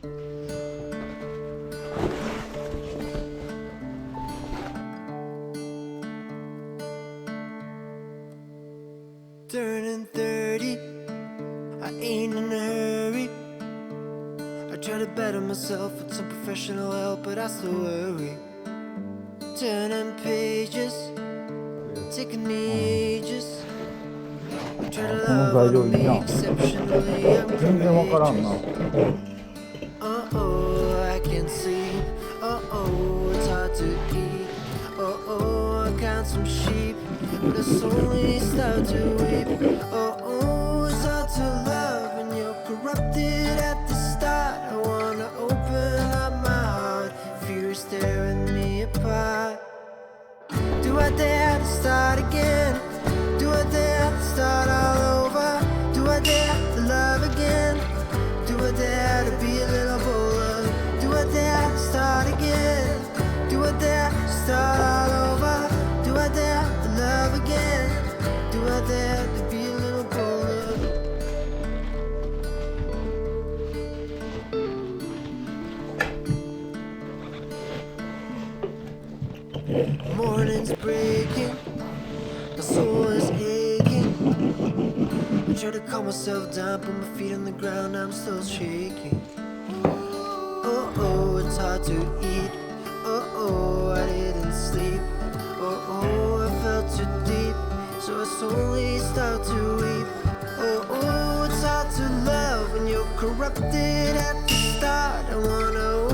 Turning 30, I ain't in a hurry. I try to better myself with some professional help, but I still worry. Turning pages, taking me ages. I try to love on me exceptionally. I'm courageous. Oh, I can't sleep. Oh, it's hard to eat. Oh, I count some sheep, but it's only start to weep. Oh, it's hard to love when you're corrupted at the start. I wanna open up my heart if you're tearing me apart. Do I dare to start again? Do I dare to start all over? Do I dare to love again? Do I dare to be a little bolder? Do I dare to start again? Do I dare to start all over? Do I dare to love again? Do I dare to be a little bolder? Morning's breaking, my soul is aching. I try to calm myself down, put my feet on the ground, I'm still shaking. Oh, it's hard to eat. Oh, I didn't sleep. Oh, I felt too deep, so I slowly start to weep. Oh, it's hard to love when you're corrupted at the start. I wanna